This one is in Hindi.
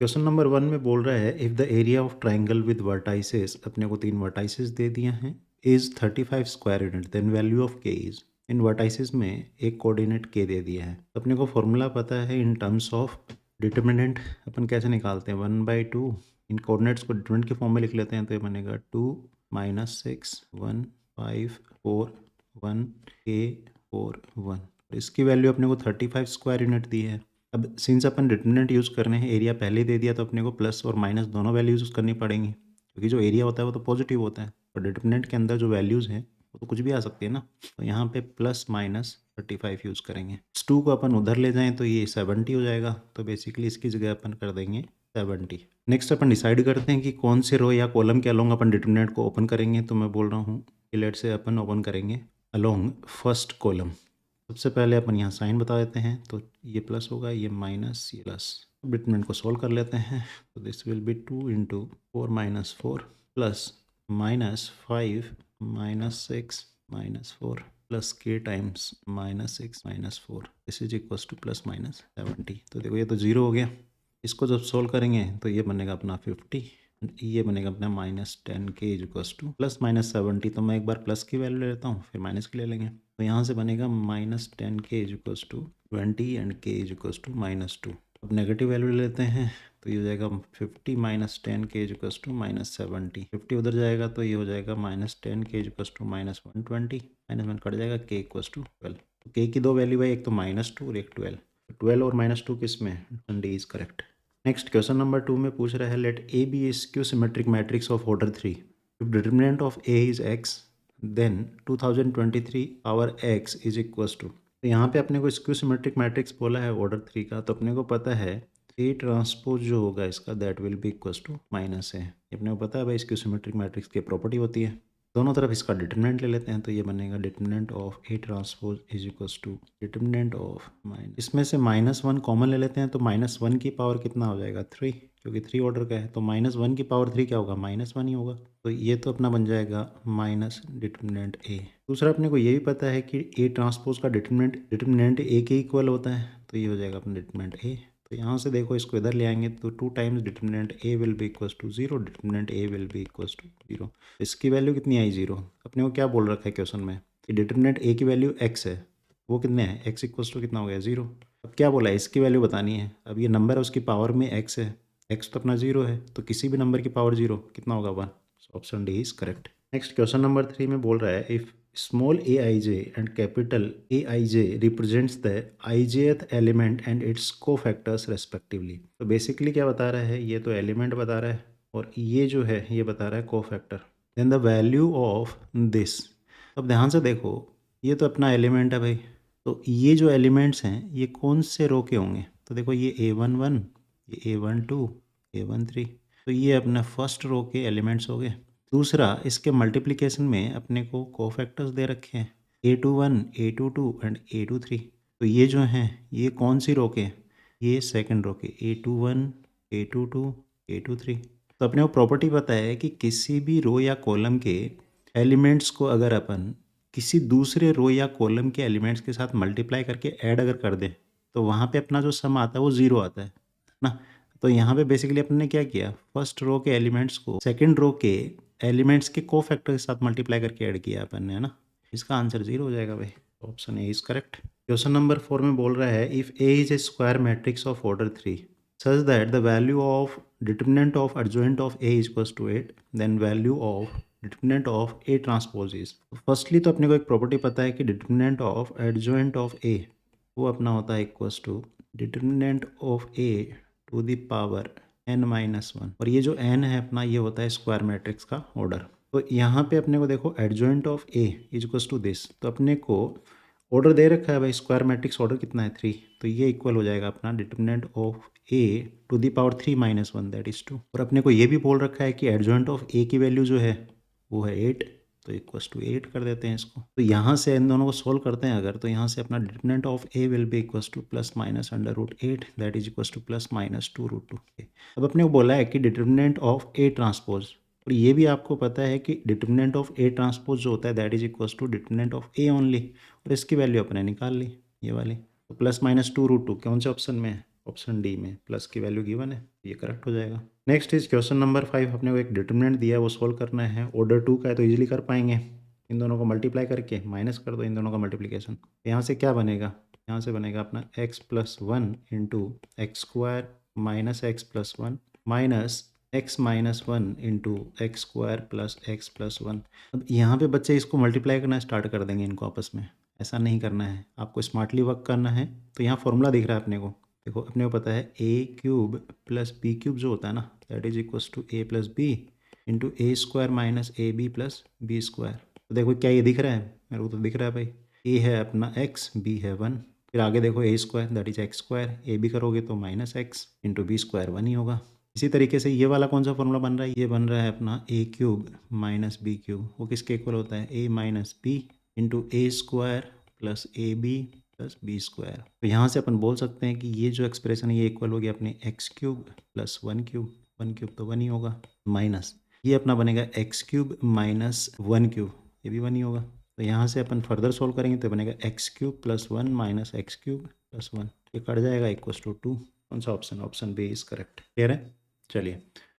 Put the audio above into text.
क्वेश्चन नंबर 1 में बोल रहा है if the area of triangle with vertices, अपने को 3 वर्टाइसेस दे दिए हैं, is 35 square unit, then value of k is. इन वर्टाइसेस में एक कोऑर्डिनेट के दे दिया है। तो अपने को फॉर्मूला पता है इन टर्म्स ऑफ डिटर्मिनेंट अपन कैसे निकालते हैं 1/2। इन कोऑर्डिनेट्स को डिटर्मिनेंट के फॉर्म में लिख लेते हैं तो ये बनेगा 2 -6 1 5 4 1 के 4 1। इसकी वैल्यू अपने को 35 स्क्वायर यूनिट दी है। अब सिंस अपन डिटर्मिनेंट यूज़ करने हैं, एरिया पहले दे दिया तो अपने को प्लस और माइनस दोनों वैल्यूज़ यूज़ करनी पड़ेंगी, क्योंकि जो एरिया होता है वो तो पॉजिटिव होता है और डिटर्मिनेंट के अंदर जो वैल्यूज़ हैं वो तो कुछ भी आ सकती है ना। तो यहाँ पे प्लस माइनस 35 यूज़ करेंगे। इस 2 को अपन उधर ले जाएं तो ये 70 हो जाएगा, तो बेसिकली इसकी जगह अपन कर देंगे 70। नेक्स्ट अपन डिसाइड करते हैं कि कौन से रो या कॉलम के अलोंग अपन डिटर्मिनेंट को ओपन करेंगे। तो मैं बोल रहा हूँ कि लेट से अपन ओपन करेंगे अलोंग फर्स्ट कॉलम। सबसे पहले अपन यहाँ साइन बता देते हैं, तो ये प्लस होगा, ये माइनस, ये प्लस। डिटरमिनेंट को सॉल्व कर लेते हैं, तो this will be 2 × 4 - 4 plus -5 -6 -4 plus के times -6 -4 this is equals to plus minus 70। तो देखो ये तो 0 हो गया। इसको जब सॉल्व करेंगे तो ये बनेगा अपना 50, ये बनेगा अपना -10 के इक्वल्स टू प्लस -70। तो मैं एक बार प्लस की वैल्यू ले लेता हूँ, फिर माइनस की ले लेंगे। तो यहाँ से बनेगा -10 के इक्वल्स टू 20 एंड के इक्वल्स टू -2। अब नेगेटिव वैल्यू ले लेते हैं, तो ये हो जाएगा 50 -10 के इक्वल्स टू -70। 50 उधर जाएगा तो ये हो जाएगा -10 के इक्वल्स टू -120, -1 कट जाएगा, के इक्वल्स टू 12। तो के की दो वैल्यू है, एक तो -2 और एक 12। 12 और -2 किस में, d is correct. Next question number 2 में पूछ रहा है let a be a skew symmetric matrix of order 3। If determinant of a is x then 2023 power x is equals to. तो यहाँ पे अपने को स्क्यू सिमेट्रिक मैट्रिक्स बोला है ऑर्डर 3 का, तो अपने को पता है ए ट्रांसपोज जो होगा इसका that will be equals to minus है। अपने को पता है भाई स्क्यू सिमेट्रिक मैट्रिक्स की प्रॉपर्टी होती है। दोनों तरफ इसका डिटरमिनेंट ले लेते हैं, तो ये बनेगा determinant of a transpose is equals to determinant of minus, इसमें से -1 कॉमन ले लेते हैं, तो -1 की पावर कितना हो जाएगा 3, क्योंकि 3 ऑर्डर का है, तो -1 की पावर 3 क्या होगा, -1 ही होगा। तो ये तो अपना बन जाएगा माइनस डिटरमिनेंट ए। दूसरा अपने को ये भी पता है कि ए ट्रांसपोज का डिटरमिनेंट ए के इक्वल होता है, तो ये हो जाएगा अपना डिटरमिनेंट ए। तो यहाँ से देखो इसको इधर ले आएंगे तो 2 times determinant a will be equals to 0, determinant a will be equals to 0। इसकी वैल्यू कितनी आई 0। अपने को क्या बोल रखा है क्वेश्चन में कि डिटरमिनेंट ए की वैल्यू x है, वो कितने है, x इक्वल्स टू कितना हो गया 0। अब क्या बोला है, इसकी वैल्यू बतानी है। अब ये नंबर है उसकी पावर में x है, x तो अपना 0 है, तो किसी भी नंबर की पावर 0 कितना होगा 1। Option D is correct. Next question number 3 में बोल रहा है if small A I J and capital A I J represents the I jth element and its cofactors respectively. तो बेसिकली क्या बता रहा है, ये तो एलिमेंट बता रहा है और ये जो है ये बता रहा है को factor. Then the value of this. अब ध्यान से देखो, ये तो अपना एलिमेंट है भाई, तो ये जो एलिमेंट्स हैं ये कौन से रो के होंगे। तो देखो ये A11, ये A12, A13, तो ये अपना फर्स्ट रो के एलिमेंट्स हो गए। दूसरा इसके मल्टीप्लिकेशन में अपने को कोफैक्टर्स दे रखे हैं A21, A22 एंड A23। तो ये जो हैं ये कौन सी रो के, ये सेकंड रो के A21, A22, A23। तो अपने को प्रॉपर्टी पता है कि किसी भी रो या कॉलम के एलिमेंट्स को अगर अपन किसी दूसरे रो या कॉलम के एलिमेंट्स के साथ मल्टीप्लाई करके ऐड अगर कर दें तो वहाँ पे अपना जो सम आता है वो 0 आता है ना। तो यहाँ पे बेसिकली अपन ने क्या किया, फर्स्ट रो के एलिमेंट्स को सेकंड रो के एलिमेंट्स के को फैक्टर के साथ मल्टीप्लाई करके ऐड किया अपन ने, है ना। इसका आंसर 0 हो जाएगा भाई, option A is correct. Question number 4 में बोल रहा है if A is a square matrix of order 3 such that the value of determinant of adjoint of A is equals to 8, then value of determinant of A transpose is। Firstly तो अपने को एक प्रॉपर्टी पता है कि determinant of adjoint of A वो अपना होता है equals to determinant of A to the power n-1, और ये जो n है अपना ये होता है स्क्वायर मैट्रिक्स का ऑर्डर। तो यहाँ पे अपने को देखो adjoint of A is equals to this, तो अपने को ऑर्डर दे रखा है भाई, स्क्वायर मैट्रिक्स ऑर्डर कितना है 3, तो ये इक्वल हो जाएगा अपना determinant of a to the power 3 - 1 that is 2। और अपने को ये भी बोल रखा है कि एडजॉइंट ऑफ a की वैल्यू जो है वो है 8, तो इक्वल्स टू 8 कर देते हैं इसको। तो यहाँ से इन दोनों को सोल्व करते हैं अगर, तो यहाँ से अपना determinant of a will be equals to plus minus √8 that is equals to plus -2 √2। अब अपने को बोला है कि डिटरमिनेंट ऑफ a ट्रांसपोज, और ये भी आपको पता है कि डिटरमिनेंट ऑफ ए ट्रांसपोज जो होता है that is equals to determinant of a only, और इसकी वैल्यू अपने निकाल ली ये वाली। तो प्लस -2 √2 कौन से ऑप्शन में है, ऑप्शन डी में प्लस की वैल्यू गिवन है, ये करेक्ट हो जाएगा। Next is question number 5। अपने को एक डिटरमिनेंट दिया है, वो सोल्व करना है। ऑर्डर 2 का है तो इजीली कर पाएंगे। इन दोनों को मल्टीप्लाई करके माइनस कर दो इन दोनों का मल्टीप्लिकेशन। यहाँ से क्या बनेगा, यहाँ से बनेगा अपना x plus 1 into x square minus x plus 1 minus x minus 1 into x square plus x plus 1। अब यहाँ पे बच्चे इसको मल्टीप्लाई करना स्टार्ट कर देंगे इनको आपस में। ऐसा नहीं करना है, आपको स्मार्टली वर्क करना है। तो यहाँ फॉर्मूला दिख रहा है अपने को, देखो अपने को पता है a cube plus b cube जो होता है ना, that is equals to a plus b into a square minus a b plus b square. तो देखो क्या ये दिख रहा है, मेरे को तो दिख रहा है भाई। a है अपना x, b है 1, फिर आगे देखो a square that is x square, a b करोगे तो minus x into b square 1 ही होगा। इसी तरीके से ये वाला कौन सा फॉर्मूला बन रहा है, ये बन रहा है अपना a cube minus b cube, वो किसके इक्वल होता है, a minus b into a square plus a b plus b square. तो यहाँ से अपन बोल सकते हैं कि ये जो एक्सप्रेशन है ये इक्वल हो गया अपने x cube plus 1 cube, 1 cube तो 1 ही होगा, माइनस ये अपना बनेगा एक्स क्यूब माइनस 1 क्यूब, ये भी 1 ही होगा। तो यहाँ से अपन फर्दर सोल्व करेंगे तो बनेगा x cube plus 1 minus x cube plus 1, ये कट जाएगा इक्वल टू 2। कौन सा option, option b is correct. Clear है, चलिए